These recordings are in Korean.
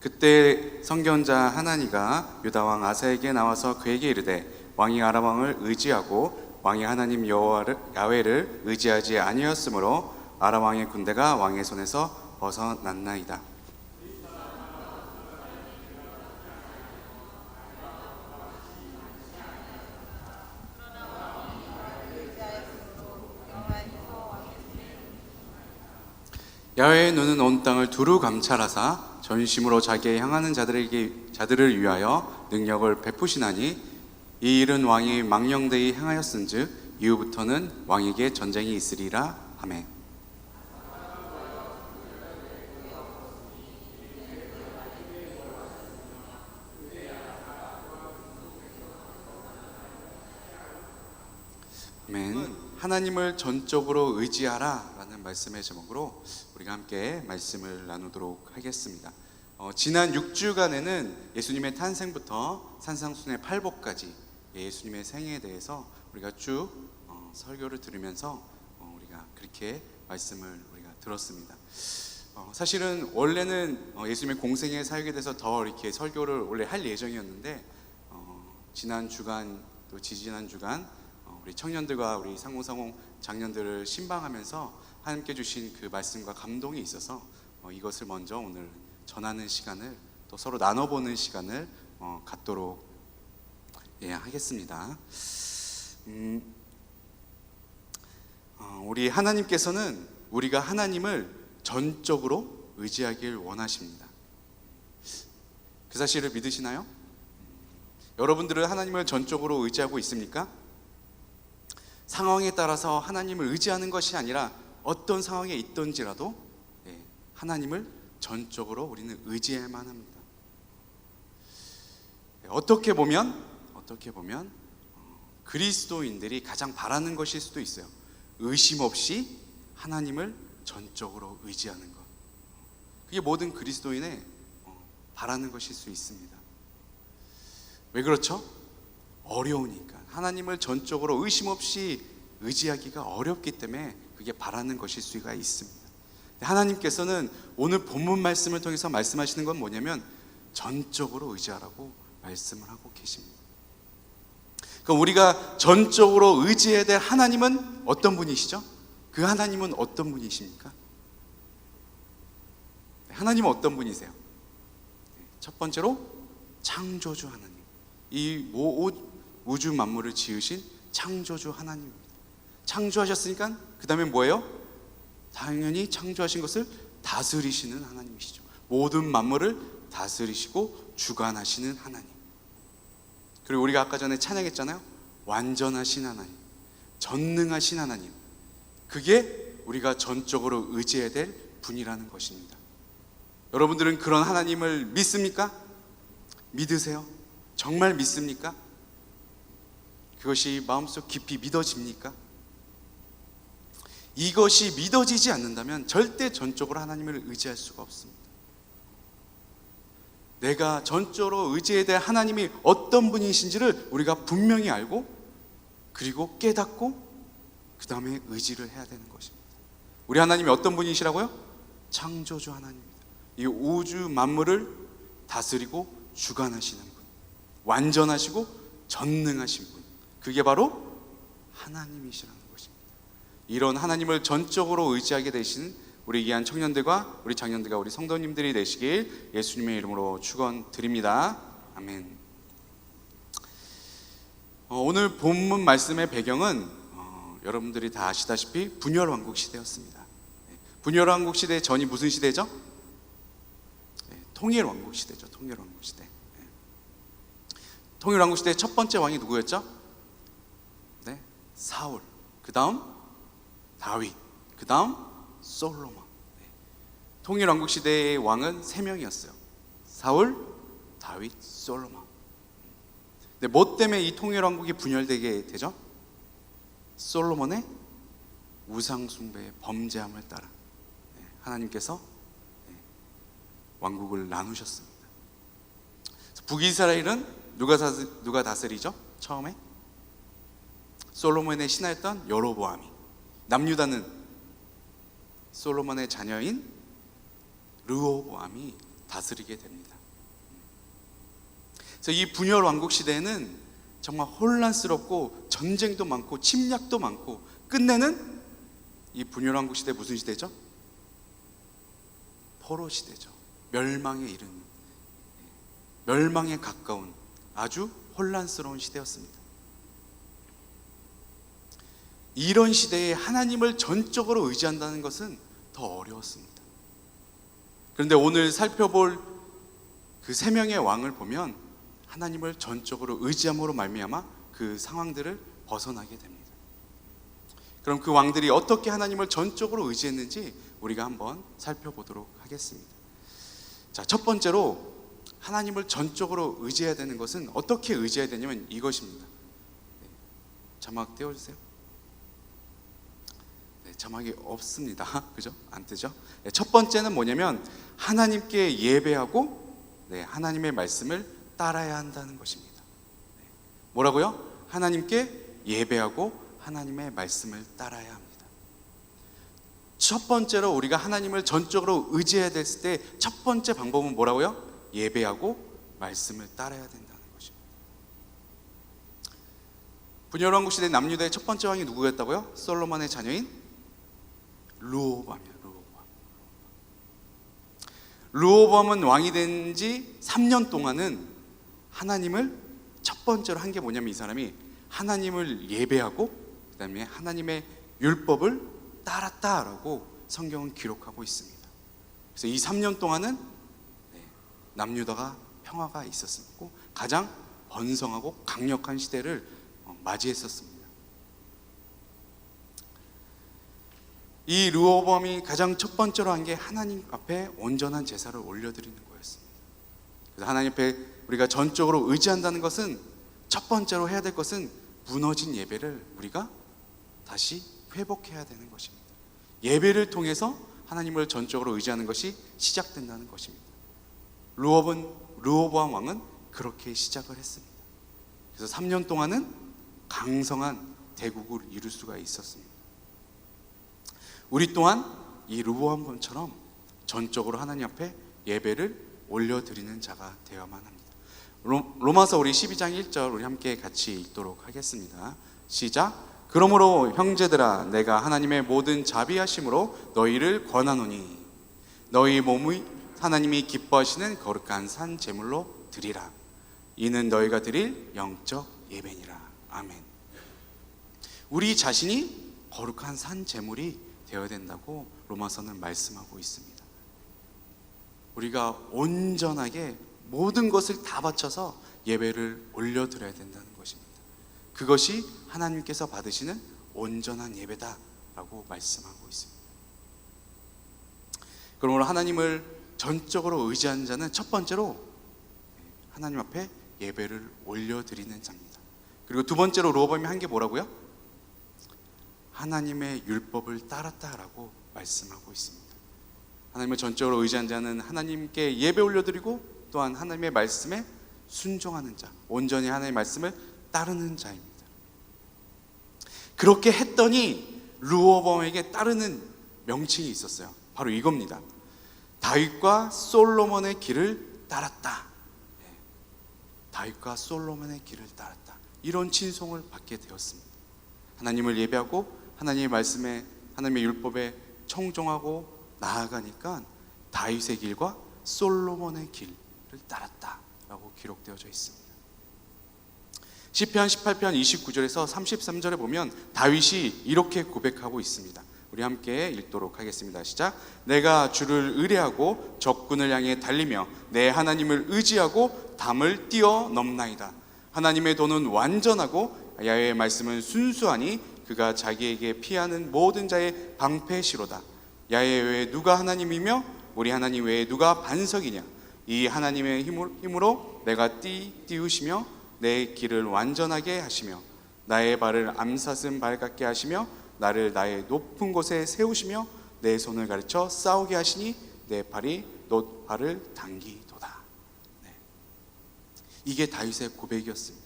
그때 선견자 하나니가 유다 왕 아사에게 나와서 그에게 이르되 왕이 아람 왕을 의지하고 왕이 하나님 야훼를 의지하지 아니하였으므로 아람 왕의 군대가 왕의 손에서 벗어났나이다. 야훼의 눈은 온 땅을 두루 감찰하사 전심으로 자기에 향하는 자들을 위하여 능력을 베푸시나니 이 일은 왕이 망령되이 행하였은즉 이후부터는 왕에게 전쟁이 있으리라 하매. 아멘. 하나님을 전적으로 의지하라 라는 말씀의 제목으로 우리가 함께 말씀을 나누도록 하겠습니다. 지난 6주간에는 예수님의 탄생부터 산상순의 팔복까지 예수님의 생애에 대해서 우리가 쭉 설교를 들으면서 우리가 그렇게 말씀을 우리가 들었습니다. 사실은 원래는 예수님의 공생의 사역에 대해서 더 이렇게 설교를 원래 할 예정이었는데 지난 주간 또 지지난 주간 우리 청년들과 우리 상공상공 장년들을 신방하면서 하나님께 주신 그 말씀과 감동이 있어서 이것을 먼저 오늘 전하는 시간을 또 서로 나눠보는 시간을 갖도록 하겠습니다. 우리 하나님께서는 우리가 하나님을 전적으로 의지하길 원하십니다. 그 사실을 믿으시나요? 여러분들은 하나님을 전적으로 의지하고 있습니까? 상황에 따라서 하나님을 의지하는 것이 아니라 어떤 상황에 있던지라도 하나님을 전적으로 우리는 의지해야만 합니다. 어떻게 보면 그리스도인들이 가장 바라는 것일 수도 있어요. 의심 없이 하나님을 전적으로 의지하는 것. 그게 모든 그리스도인의 바라는 것일 수 있습니다. 왜 그렇죠? 어려우니까. 하나님을 전적으로 의심 없이 의지하기가 어렵기 때문에 그게 바라는 것일 수가 있습니다. 하나님께서는 오늘 본문 말씀을 통해서 말씀하시는 건 뭐냐면 전적으로 의지하라고 말씀을 하고 계십니다. 그럼 우리가 전적으로 의지해야 될 하나님은 어떤 분이시죠? 그 하나님은 어떤 분이십니까? 하나님은 어떤 분이세요? 첫 번째로 창조주 하나님. 이 우주 만물을 지으신 창조주 하나님입니다. 창조하셨으니까 그 다음에 뭐예요? 당연히 창조하신 것을 다스리시는 하나님이시죠. 모든 만물을 다스리시고 주관하시는 하나님. 그리고 우리가 아까 전에 찬양했잖아요. 완전하신 하나님, 전능하신 하나님. 그게 우리가 전적으로 의지해야 될 분이라는 것입니다. 여러분들은 그런 하나님을 믿습니까? 믿으세요? 정말 믿습니까? 그것이 마음속 깊이 믿어집니까? 이것이 믿어지지 않는다면 절대 전적으로 하나님을 의지할 수가 없습니다. 내가 전적으로 의지해야 될 하나님이 어떤 분이신지를 우리가 분명히 알고 그리고 깨닫고 그 다음에 의지를 해야 되는 것입니다. 우리 하나님이 어떤 분이시라고요? 창조주 하나님입니다. 이 우주 만물을 다스리고 주관하시는 분, 완전하시고 전능하신 분, 그게 바로 하나님이시라는 것입니다. 이런 하나님을 전적으로 의지하게 되시는 우리 귀한 청년들과 우리 장년들과 우리 성도님들이 되시길 예수님의 이름으로 축원드립니다. 아멘. 오늘 본문 말씀의 배경은 여러분들이 다 아시다시피 분열왕국 시대였습니다. 분열왕국 시대 전이 무슨 시대죠? 통일왕국 시대죠. 통일왕국 시대. 통일왕국 시대의 첫 번째 왕이 누구였죠? 네, 사울. 그 다음 다윗. 그 다음 솔로몬. 통일왕국 시대의 왕은 3명이었어요. 사울, 다윗, 솔로몬. 근데 뭐 때문에 이 통일왕국이 분열되게 되죠? 솔로몬의 우상숭배의 범죄함을 따라 하나님께서 왕국을 나누셨습니다. 북이스라엘은 누가 다스리죠? 처음에 솔로몬의 신하였던 여로보암이, 남유다는 솔로몬의 자녀인 르호보암이 다스리게 됩니다. 그래서 이 분열 왕국 시대에는 정말 혼란스럽고 전쟁도 많고 침략도 많고, 끝내는 이 분열 왕국 시대 무슨 시대죠? 포로 시대죠. 멸망에 이르는, 멸망에 가까운 아주 혼란스러운 시대였습니다. 이런 시대에 하나님을 전적으로 의지한다는 것은 더 어려웠습니다. 그런데 오늘 살펴볼 그 세 명의 왕을 보면 하나님을 전적으로 의지함으로 말미암아 그 상황들을 벗어나게 됩니다. 그럼 그 왕들이 어떻게 하나님을 전적으로 의지했는지 우리가 한번 살펴보도록 하겠습니다. 자, 첫 번째로 하나님을 전적으로 의지해야 되는 것은, 어떻게 의지해야 되냐면 이것입니다. 자막 띄워주세요. 자막이 없습니다. 그죠? 안 뜨죠? 첫 번째는 뭐냐면 하나님께 예배하고 하나님의 말씀을 따라야 한다는 것입니다. 뭐라고요? 하나님께 예배하고 하나님의 말씀을 따라야 합니다. 첫 번째로 우리가 하나님을 전적으로 의지해야 됐을 때 첫 번째 방법은 뭐라고요? 예배하고 말씀을 따라야 된다는 것입니다. 분열 왕국 시대 남유다의 첫 번째 왕이 누구였다고요? 솔로몬의 자녀인 르호보암이에요. 르호보암은 왕이 된 지 3년 동안은 하나님을 첫 번째로 한 게 뭐냐면, 이 사람이 하나님을 예배하고 그 다음에 하나님의 율법을 따랐다라고 성경은 기록하고 있습니다. 그래서 이 3년 동안은 남유다가 평화가 있었고 가장 번성하고 강력한 시대를 맞이했었습니다. 이 르호보암이 가장 첫 번째로 한 게 하나님 앞에 온전한 제사를 올려드리는 거였습니다. 그래서 하나님 앞에 우리가 전적으로 의지한다는 것은, 첫 번째로 해야 될 것은 무너진 예배를 우리가 다시 회복해야 되는 것입니다. 예배를 통해서 하나님을 전적으로 의지하는 것이 시작된다는 것입니다. 르호보암 왕은 그렇게 시작을 했습니다. 그래서 3년 동안은 강성한 대국을 이룰 수가 있었습니다. 우리 또한 이 르호보암처럼 전적으로 하나님 앞에 예배를 올려드리는 자가 되어야만 합니다. 로마서 우리 12장 1절 우리 함께 같이 읽도록 하겠습니다. 시작. 그러므로 형제들아, 내가 하나님의 모든 자비하심으로 너희를 권하노니 너희 몸의 하나님이 기뻐하시는 거룩한 산 제물로 드리라. 이는 너희가 드릴 영적 예배니라. 아멘. 우리 자신이 거룩한 산 제물이 되어야 된다고 로마서는 말씀하고 있습니다. 우리가 온전하게 모든 것을 다 바쳐서 예배를 올려드려야 된다는 것입니다. 그것이 하나님께서 받으시는 온전한 예배다라고 말씀하고 있습니다. 그러므로 하나님을 전적으로 의지하는 자는 첫 번째로 하나님 앞에 예배를 올려드리는 자입니다. 그리고 두 번째로 르호보암이 한 게 뭐라고요? 하나님의 율법을 따랐다라고 말씀하고 있습니다. 하나님을 전적으로 의지한 자는 하나님께 예배 올려드리고 또한 하나님의 말씀에 순종하는 자, 온전히 하나님의 말씀을 따르는 자입니다. 그렇게 했더니 르호보암에게 따르는 명칭이 있었어요. 바로 이겁니다. 다윗과 솔로몬의 길을 따랐다. 다윗과 솔로몬의 길을 따랐다. 이런 칭송을 받게 되었습니다. 하나님을 예배하고 하나님의 말씀에, 하나님의 율법에 청종하고 나아가니까 다윗의 길과 솔로몬의 길을 따랐다라고 기록되어져 있습니다. 시편 18편 29절에서 33절에 보면 다윗이 이렇게 고백하고 있습니다. 우리 함께 읽도록 하겠습니다. 시작. 내가 주를 의뢰하고 적군을 향해 달리며 내 하나님을 의지하고 담을 뛰어넘나이다. 하나님의 도는 완전하고 야훼의 말씀은 순수하니 그가 자기에게 피하는 모든 자의 방패시로다. 야훼 외에 누가 하나님이며 우리 하나님 외에 누가 반석이냐. 이 하나님의 힘으로 내가 띄우시며 내 길을 완전하게 하시며 나의 발을 암사슴 발 같게 하시며 나를 나의 높은 곳에 세우시며 내 손을 가르쳐 싸우게 하시니 내 팔이 발을 당기도다. 이게 다윗의 고백이었습니다.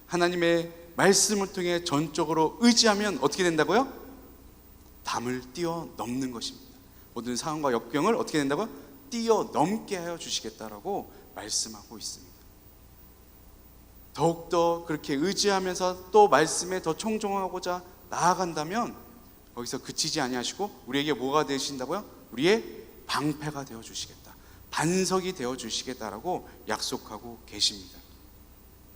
하나님의 말씀을 통해 전적으로 의지하면 어떻게 된다고요? 담을 뛰어넘는 것입니다. 모든 상황과 역경을 어떻게 된다고요? 뛰어넘게 하여 주시겠다라고 말씀하고 있습니다. 더욱더 그렇게 의지하면서 또 말씀에 더 청종하고자 나아간다면 거기서 그치지 아니하시고 우리에게 뭐가 되신다고요? 우리의 방패가 되어 주시겠다, 반석이 되어 주시겠다라고 약속하고 계십니다.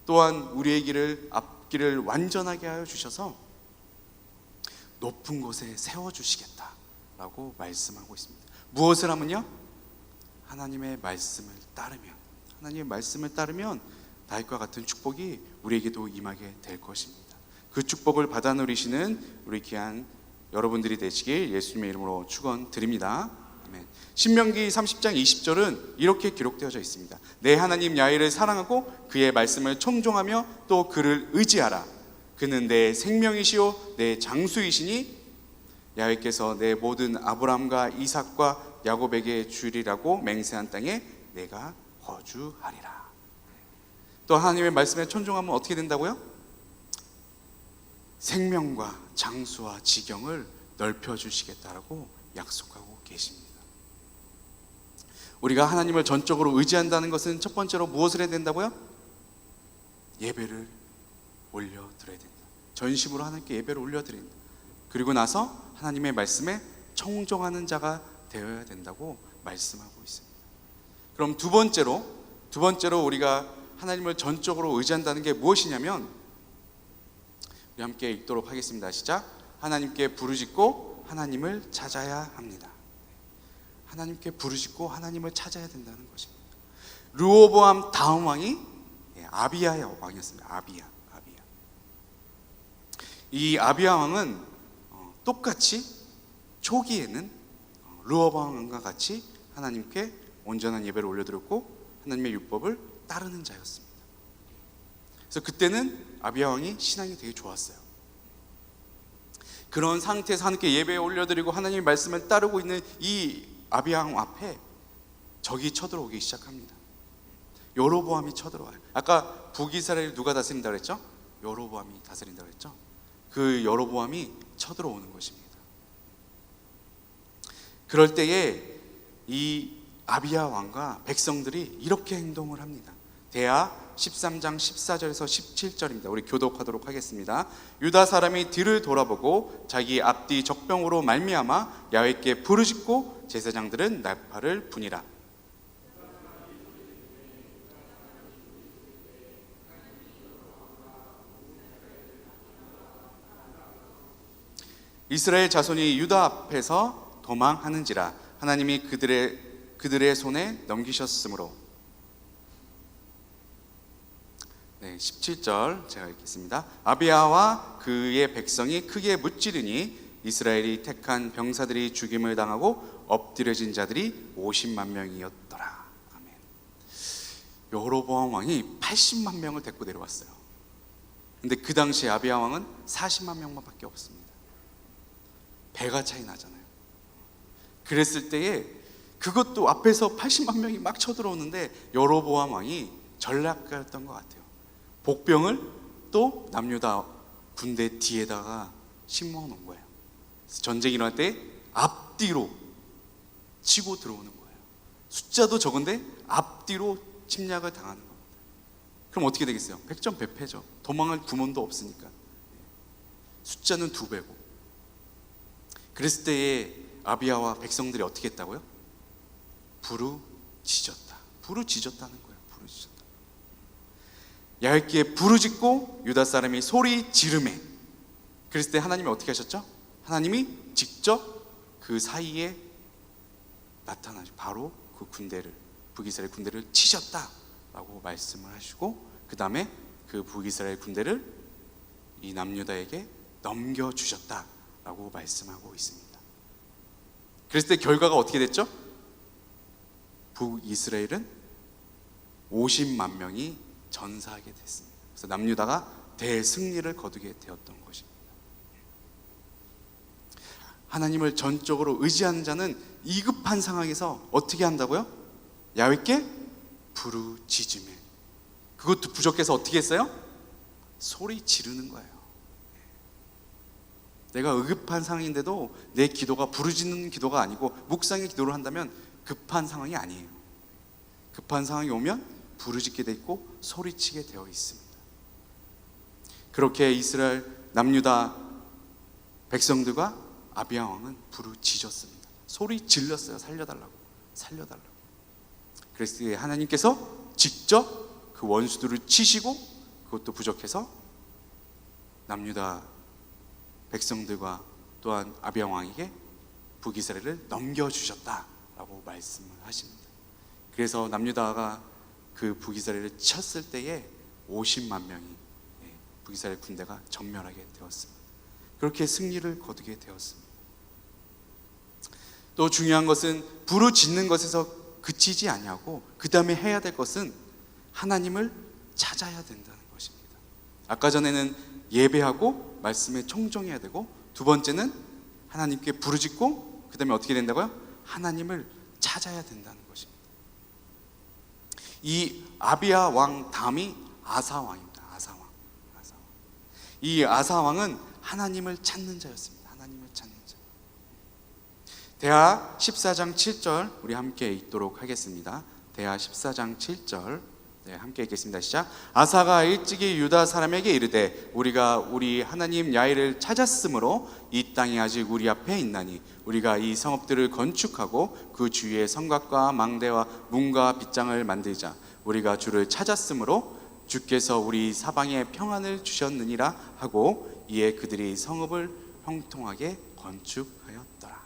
또한 우리의 앞길을 완전하게 하여 주셔서 높은 곳에 세워 주시겠다라고 말씀하고 있습니다. 무엇을 하면요? 하나님의 말씀을 따르면 다윗과 같은 축복이 우리에게도 임하게 될 것입니다. 그 축복을 받아 누리시는 우리 귀한 여러분들이 되시길 예수님의 이름으로 축원드립니다. 아멘. 신명기 30장 20절은 이렇게 기록되어져 있습니다. 내 하나님 야훼를 사랑하고 그의 말씀을 청종하며 또 그를 의지하라. 그는 내 생명이시요 내 장수이시니 야훼께서 내 모든 아브라함과 이삭과 야곱에게 주리라고 맹세한 땅에 내가 거주하리라. 또 하나님의 말씀에 청종하면 어떻게 된다고요? 생명과 장수와 지경을 넓혀주시겠다라고 약속하고 계십니다. 우리가 하나님을 전적으로 의지한다는 것은 첫 번째로 무엇을 해야 된다고요? 예배를 올려드려야 된다. 전심으로 하나님께 예배를 올려드려야 된다. 그리고 나서 하나님의 말씀에 청종하는 자가 되어야 된다고 말씀하고 있습니다. 그럼 두 번째로 우리가 하나님을 전적으로 의지한다는 게 무엇이냐면, 우리 함께 읽도록 하겠습니다. 시작. 하나님께 부르짖고 하나님을 찾아야 합니다. 하나님께 부르짖고 하나님을 찾아야 된다는 것입니다. 르호보암 다음 왕이 아비야의 왕이었습니다. 아비야. 이 아비야 왕은 똑같이 초기에는 르호보암 왕과 같이 하나님께 온전한 예배를 올려드렸고 하나님의 율법을 따르는 자였습니다. 그래서 그때는 아비야 왕이 신앙이 되게 좋았어요. 그런 상태에서 하나님께 예배에 올려드리고 하나님의 말씀을 따르고 있는 이 아비야 왕 앞에 적이 쳐들어오기 시작합니다. 여로보암이 쳐들어와요. 아까 북이스라엘 누가 다스린다고 그랬죠? 여로보암이 다스린다고 그랬죠? 그 여로보암이 쳐들어오는 것입니다. 그럴 때에 이 아비야 왕과 백성들이 이렇게 행동을 합니다. 대하 13장 14절에서 17절입니다. 우리 교독하도록 하겠습니다. 유다 사람이 뒤를 돌아보고 자기 앞뒤 적병으로 말미암아 야훼께 부르짖고 제사장들은 나팔을 부니라. 이스라엘 자손이 유다 앞에서 도망하는지라 하나님이 그들의 손에 넘기셨으므로. 17절 제가 읽겠습니다. 아비야와 그의 백성이 크게 무찌르니 이스라엘이 택한 병사들이 죽임을 당하고 엎드려진 자들이 50만 명이었더라. 아멘. 여로보암 왕이 80만 명을 데리고 내려왔어요. 근데 그 당시에 아비야 왕은 40만 명만 밖에 없습니다. 배가 차이 나잖아요. 그랬을 때에 그것도 앞에서 80만 명이 막 쳐들어오는데 여로보암 왕이 전략가였던 것 같아요. 복병을 또 남유다 군대 뒤에다가 심어 놓은 거예요. 전쟁이 일어날 때 앞뒤로 치고 들어오는 거예요. 숫자도 적은데 앞뒤로 침략을 당하는 겁니다. 그럼 어떻게 되겠어요? 백전백패죠. 도망할 구멍도 없으니까. 숫자는 2배고. 그랬을 때에 아비야와 백성들이 어떻게 했다고요? 부르짖었다. 부르짖었다는 거예요. 부르짖었다. 야훼께 부르짖고 유다 사람이 소리 지르매. 그랬을 때 하나님이 어떻게 하셨죠? 하나님이 직접 그 사이에 나타나시고 바로 그 군대를, 북이스라엘 군대를 치셨다라고 말씀을 하시고, 그 다음에 그 북이스라엘 군대를 이 남유다에게 넘겨주셨다라고 말씀하고 있습니다. 그랬을 때 결과가 어떻게 됐죠? 북이스라엘은 50만 명이 전사하게 됐습니다. 그래서 남유다가 대승리를 거두게 되었던 것입니다. 하나님을 전적으로 의지하는 자는 위급한 상황에서 어떻게 한다고요? 야훼께 부르짖으며. 그것도 부족해서 어떻게 했어요? 소리 지르는 거예요. 내가 의급한 상황인데도 내 기도가 부르짖는 기도가 아니고 묵상의 기도를 한다면 급한 상황이 아니에요. 급한 상황이 오면 부르짖게 돼 있고 소리치게 되어 있습니다. 그렇게 이스라엘 남유다 백성들과 아비야 왕은 부르짖었습니다. 소리 질렀어요. 살려달라고. 그래서 하나님께서 직접 그 원수들을 치시고, 그것도 부족해서 남유다 백성들과 또한 아비야 왕에게 북이스라엘을 넘겨주셨다라고 말씀을 하십니다. 그래서 남유다가 그 북이스라엘을 쳤을 때에 50만 명이 북이스라엘 군대가 전멸하게 되었습니다. 그렇게 승리를 거두게 되었습니다. 또 중요한 것은 부르짖는 것에서 그치지 아니하고 그 다음에 해야 될 것은 하나님을 찾아야 된다는 것입니다. 아까 전에는 예배하고 말씀에 청종해야 되고, 두 번째는 하나님께 부르짖고 그 다음에 어떻게 된다고요? 하나님을 찾아야 된다는 것입니다. 이 아비야 왕 다음이 아사 왕입니다. 이 아사 왕은 하나님을 찾는 자였습니다. 하나님을 찾는 자. 대하 14장 7절 우리 함께 읽도록 하겠습니다. 대하 14장 7절 함께 읽겠습니다. 시작. 아사가 일찍이 유다 사람에게 이르되 우리가 우리 하나님 야훼를 찾았으므로 이 땅이 아직 우리 앞에 있나니 우리가 이 성읍들을 건축하고 그 주위에 성곽과 망대와 문과 빗장을 만들자. 우리가 주를 찾았으므로 주께서 우리 사방에 평안을 주셨느니라 하고 이에 그들이 성읍을 형통하게 건축하였더라.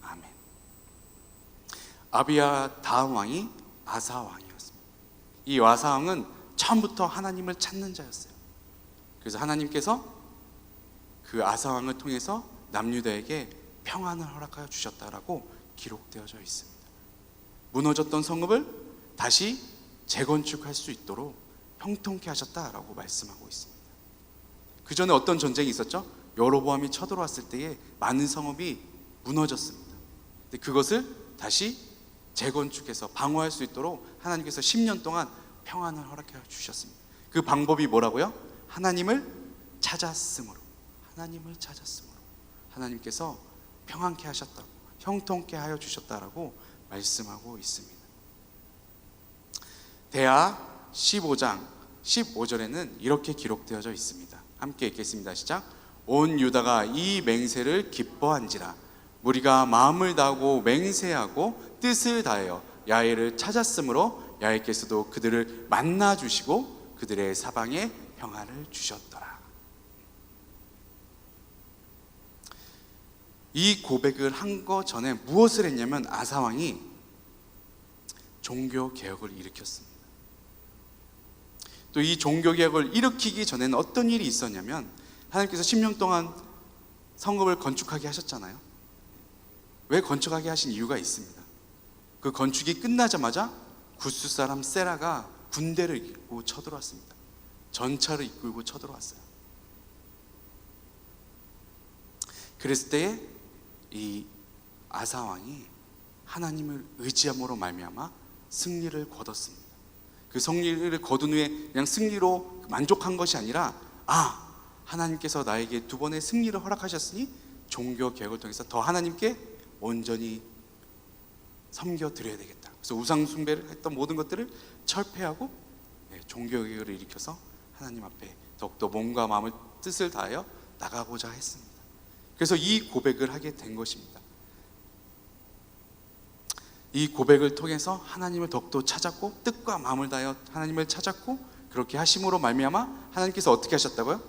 아멘. 아비야 다음 왕이 아사 왕이었습니다. 이 아사 왕은 처음부터 하나님을 찾는 자였어요. 그래서 하나님께서 그 아사 왕을 통해서 남유다에게 평안을 허락하여 주셨다라고 기록되어져 있습니다. 무너졌던 성읍을 다시 재건축할 수 있도록 형통케 하셨다라고 말씀하고 있습니다. 그 전에 어떤 전쟁이 있었죠? 여로보암이 쳐들어왔을 때에 많은 성읍이 무너졌습니다. 근데 그것을 다시 재건축해서 방어할 수 있도록 하나님께서 10년 동안 평안을 허락해 주셨습니다. 그 방법이 뭐라고요? 하나님을 찾았으므로 하나님께서 평안케 하셨다고, 형통케 하여 주셨다라고 말씀하고 있습니다. 대하 15장 15절에는 이렇게 기록되어져 있습니다. 함께 읽겠습니다. 시작. 온 유다가 이 맹세를 기뻐한지라. 우리가 마음을 다하고 맹세하고 뜻을 다하여 야훼를 찾았으므로 야훼께서도 그들을 만나 주시고 그들의 사방에 평안을 주셨더라. 이 고백을 한 거 전에 무엇을 했냐면 아사 왕이 종교 개혁을 일으켰습니다. 또 이 종교개혁을 일으키기 전에는 어떤 일이 있었냐면 하나님께서 10년 동안 성읍을 건축하게 하셨잖아요. 왜 건축하게 하신 이유가 있습니다. 그 건축이 끝나자마자 구스 사람 세라가 군대를 이끌고 쳐들어왔습니다. 전차를 이끌고 쳐들어왔어요. 그랬을 때에 이 아사 왕이 하나님을 의지함으로 말미암아 승리를 거뒀습니다. 그 승리를 거둔 후에 그냥 승리로 만족한 것이 아니라 하나님께서 나에게 두 번의 승리를 허락하셨으니 종교 개혁을 통해서 더 하나님께 온전히 섬겨드려야 되겠다. 그래서 우상 숭배를 했던 모든 것들을 철폐하고 종교 개혁을 일으켜서 하나님 앞에 더욱더 몸과 마음을 뜻을 다하여 나가고자 했습니다. 그래서 이 고백을 하게 된 것입니다. 이 고백을 통해서 하나님을 더욱더 찾았고 뜻과 마음을 다하여 하나님을 찾았고, 그렇게 하심으로 말미암아 하나님께서 어떻게 하셨다고요?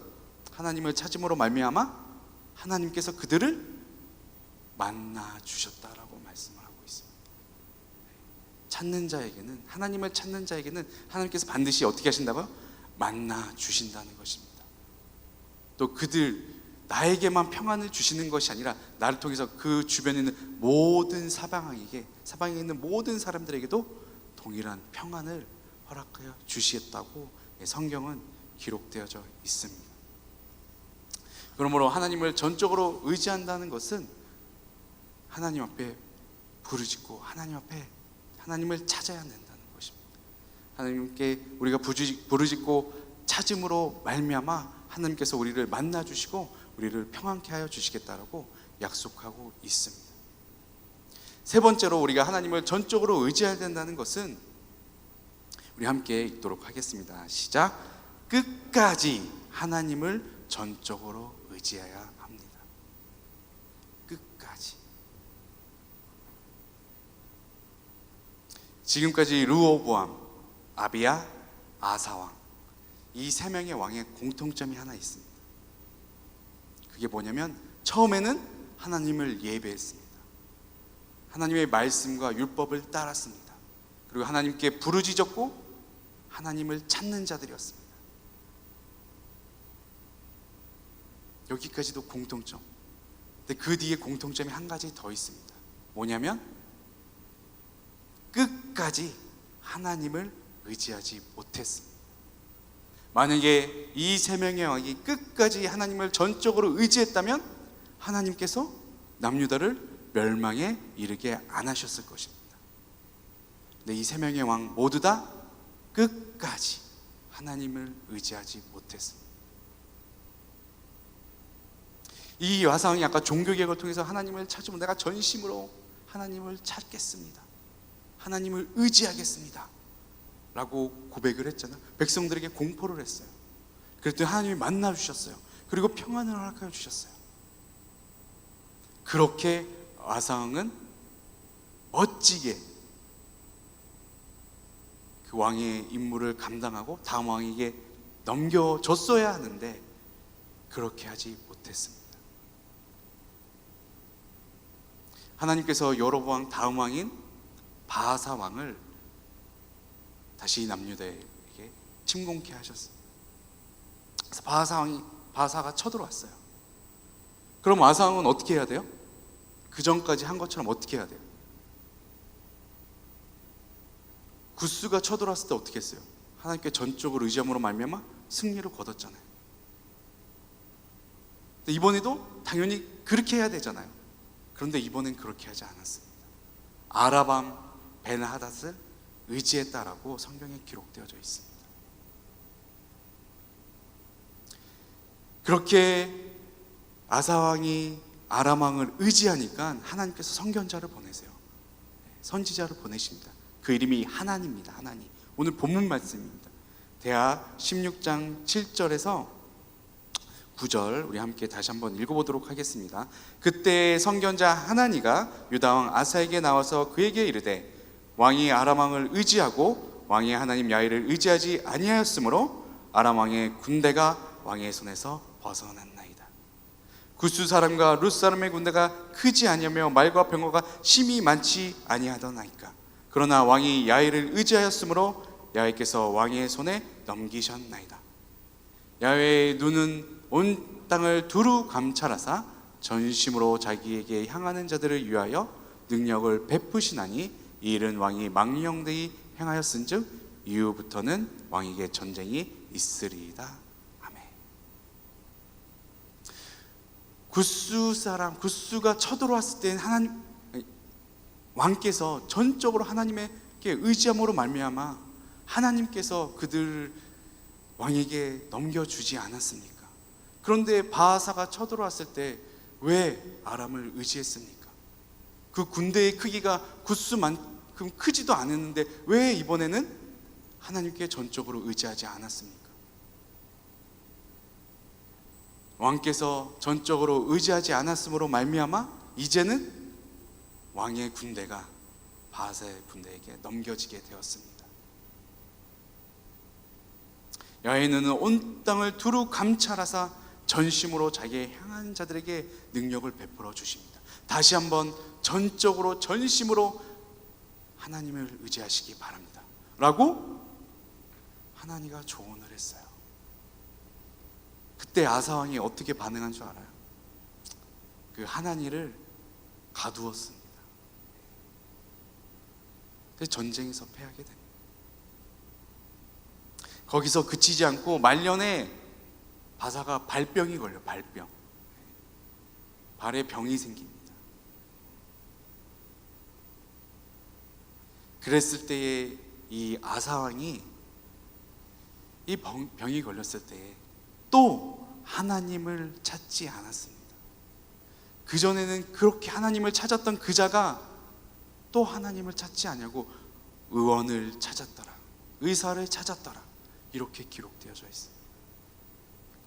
하나님을 찾음으로 말미암아 하나님께서 그들을 만나 주셨다라고 말씀을 하고 있습니다. 찾는 자에게는, 하나님을 찾는 자에게는 하나님께서 반드시 어떻게 하신다고요? 만나 주신다는 것입니다. 또 그들 나에게만 평안을 주시는 것이 아니라 나를 통해서 그 주변에 있는 모든 사방에 있는 모든 사람들에게도 동일한 평안을 허락하여 주시겠다고 성경은 기록되어져 있습니다. 그러므로 하나님을 전적으로 의지한다는 것은 하나님 앞에 부르짖고 하나님 앞에 하나님을 찾아야 된다는 것입니다. 하나님께 우리가 부르짖고 찾음으로 말미암아 하나님께서 우리를 만나 주시고 우리를 평안케 하여 주시겠다라고 약속하고 있습니다. 세 번째로 우리가 하나님을 전적으로 의지해야 된다는 것은, 우리 함께 읽도록 하겠습니다. 시작. 끝까지 하나님을 전적으로 의지해야 합니다. 끝까지. 지금까지 르호보암, 아비야, 아사왕, 이 세 명의 왕의 공통점이 하나 있습니다. 그게 뭐냐면, 처음에는 하나님을 예배했습니다. 하나님의 말씀과 율법을 따랐습니다. 그리고 하나님께 부르짖었고 하나님을 찾는 자들이었습니다. 여기까지도 공통점. 근데 그 뒤에 공통점이 한 가지 더 있습니다. 뭐냐면, 끝까지 하나님을 의지하지 못했습니다. 만약에 이 세 명의 왕이 끝까지 하나님을 전적으로 의지했다면 하나님께서 남유다를 멸망에 이르게 안 하셨을 것입니다. 근데 이 세 명의 왕 모두 다 끝까지 하나님을 의지하지 못했습니다. 이 아사왕이 아까 종교개혁을 통해서 하나님을 찾으면 내가 전심으로 하나님을 찾겠습니다, 하나님을 의지하겠습니다 라고 고백을 했잖아요. 백성들에게 공포를 했어요. 그랬더니 하나님이 만나 주셨어요. 그리고 평안을 허락하여 주셨어요. 그렇게 아사왕은 멋지게 그 왕의 임무를 감당하고 다음 왕에게 넘겨줬어야 하는데 그렇게 하지 못했습니다. 하나님께서 여로보암 다음 왕인 바하사 왕을 다시 남유다에게 침공케 하셨습니다. 그래서 바하사가 쳐들어왔어요. 그럼 아사 왕은 어떻게 해야 돼요? 그 전까지 한 것처럼 어떻게 해야 돼요? 구스가 쳐들어왔을 때 어떻게 했어요? 하나님께 전적으로 의지함으로 말미암아 승리를 거뒀잖아요. 근데 이번에도 당연히 그렇게 해야 되잖아요. 그런데 이번엔 그렇게 하지 않았습니다. 아라밤 벤하닷을 의지했다라고 성경에 기록되어져 있습니다. 그렇게 아사왕이 아람왕을 의지하니까 하나님께서 선견자를 보내세요. 선지자를 보내십니다. 그 이름이 하나니입니다. 하나니. 오늘 본문 말씀입니다. 대하 16장 7절에서 9절 우리 함께 다시 한번 읽어보도록 하겠습니다. 그때 선견자 하나니가 유다왕 아사에게 나와서 그에게 이르되, 왕이 아람왕을 의지하고 왕의 하나님 야훼를 의지하지 아니하였으므로 아람왕의 군대가 왕의 손에서 벗어났나이다. 구스 사람과 룻 사람의 군대가 크지 아니하며 말과 병거가 심히 많지 아니하더나이까. 그러나 왕이 야훼를 의지하였으므로 야훼께서 왕의 손에 넘기셨나이다. 야훼의 눈은 온 땅을 두루 감찰하사 전심으로 자기에게 향하는 자들을 위하여 능력을 베푸시나니 이 일은 왕이 망령되이 행하였은즉 이후부터는 왕에게 전쟁이 있으리이다. 아멘. 구스가 쳐들어왔을 때 왕께서 전적으로 하나님께 의지함으로 말미암아 하나님께서 그들을 왕에게 넘겨주지 않았습니까? 그런데 바하사가 쳐들어왔을 때 왜 아람을 의지했습니까? 그 군대의 크기가 구스만큼 크지도 않았는데 왜 이번에는 하나님께 전적으로 의지하지 않았습니까? 왕께서 전적으로 의지하지 않았으므로 말미암아 이제는 왕의 군대가 바하사의 군대에게 넘겨지게 되었습니다. 야훼는 온 땅을 두루 감찰하사 전심으로 자기의 향한 자들에게 능력을 베풀어 주십니다. 다시 한번 전적으로 전심으로 하나님을 의지하시기 바랍니다 라고 하나니가 조언을 했어요. 그때 아사왕이 어떻게 반응한 줄 알아요? 그 하나니를 가두었습니다. 그래서 전쟁에서 패하게 됩니다. 거기서 그치지 않고 말년에 바사가 발병이 걸려요. 발병. 발에 병이 생깁니다. 그랬을 때에 이 아사왕이 이 병이 걸렸을 때에 또 하나님을 찾지 않았습니다. 그전에는 그렇게 하나님을 찾았던 그 자가 또 하나님을 찾지 아니하고 의원을 찾았더라, 의사를 찾았더라, 이렇게 기록되어져 있어요.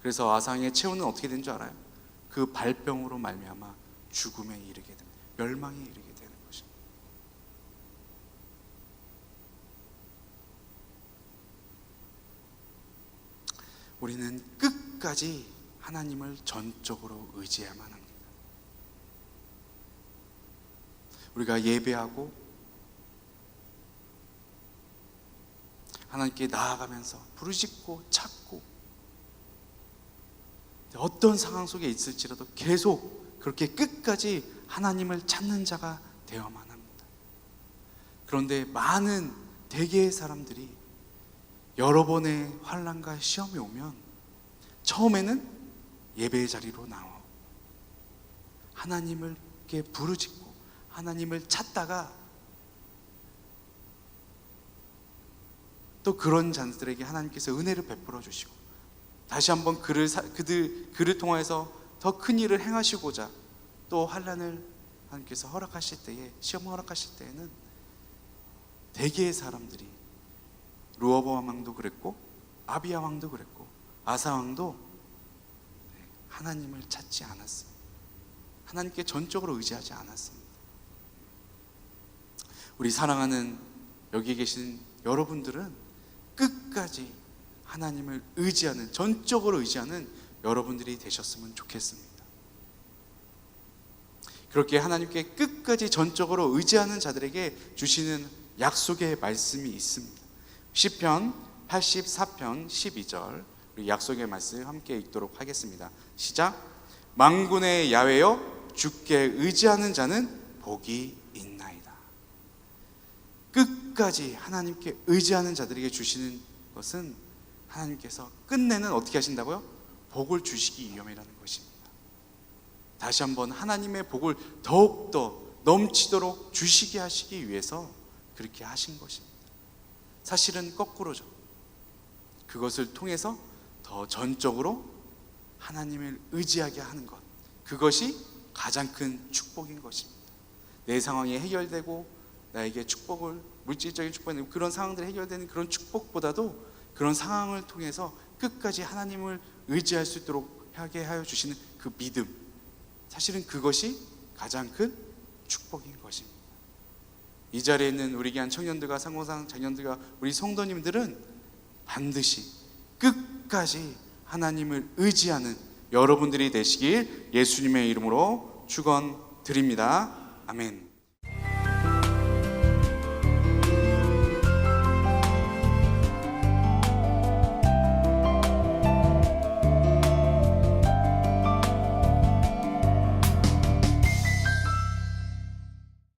그래서 아상의 최후는 어떻게 된 줄 알아요? 그 발병으로 말미암아 죽음에 이르게 됩니다. 멸망에 이르게 되는 것입니다. 우리는 끝까지 하나님을 전적으로 의지해야만 합니다. 우리가 예배하고 하나님께 나아가면서 부르짖고 찾고 어떤 상황 속에 있을지라도 계속 그렇게 끝까지 하나님을 찾는 자가 되어야만 합니다. 그런데 많은 대개의 사람들이 여러 번의 환난과 시험이 오면 처음에는 예배의 자리로 나와 하나님께 부르짖고 하나님을 찾다가 또 그런 자들에게 하나님께서 은혜를 베풀어 주시고 다시 한번 그를 통하여서 더 큰 일을 행하시고자 또 환난을 하나님께서 허락하실 때에, 시험을 허락하실 때에는 대개의 사람들이 르호보암 왕도 그랬고 아비야 왕도 그랬고 아사 왕도 하나님을 찾지 않았습니다. 하나님께 전적으로 의지하지 않았습니다. 우리 사랑하는 여기 계신 여러분들은 끝까지 하나님을 의지하는, 전적으로 의지하는 여러분들이 되셨으면 좋겠습니다. 그렇게 하나님께 끝까지 전적으로 의지하는 자들에게 주시는 약속의 말씀이 있습니다. 시편 84편 12절, 우리 약속의 말씀 함께 읽도록 하겠습니다. 시작. 만군의 야훼여 주께 의지하는 자는 복이 있나이다. 끝까지 하나님께 의지하는 자들에게 주시는 것은 하나님께서 끝내는 어떻게 하신다고요? 복을 주시기 위함이라는 것입니다. 다시 한번 하나님의 복을 더욱더 넘치도록 주시게 하시기 위해서 그렇게 하신 것입니다. 사실은 거꾸로죠. 그것을 통해서 더 전적으로 하나님을 의지하게 하는 것, 그것이 가장 큰 축복인 것입니다. 내 상황이 해결되고 나에게 축복을, 물질적인 축복을, 그런 상황들이 해결되는 그런 축복보다도 그런 상황을 통해서 끝까지 하나님을 의지할 수 있도록 하게 하여 주시는 그 믿음, 사실은 그것이 가장 큰 축복인 것입니다. 이 자리에 있는 우리 귀한 청년들과 상고상 자녀들과 우리 성도님들은 반드시 끝까지 하나님을 의지하는 여러분들이 되시길 예수님의 이름으로 축원드립니다. 아멘.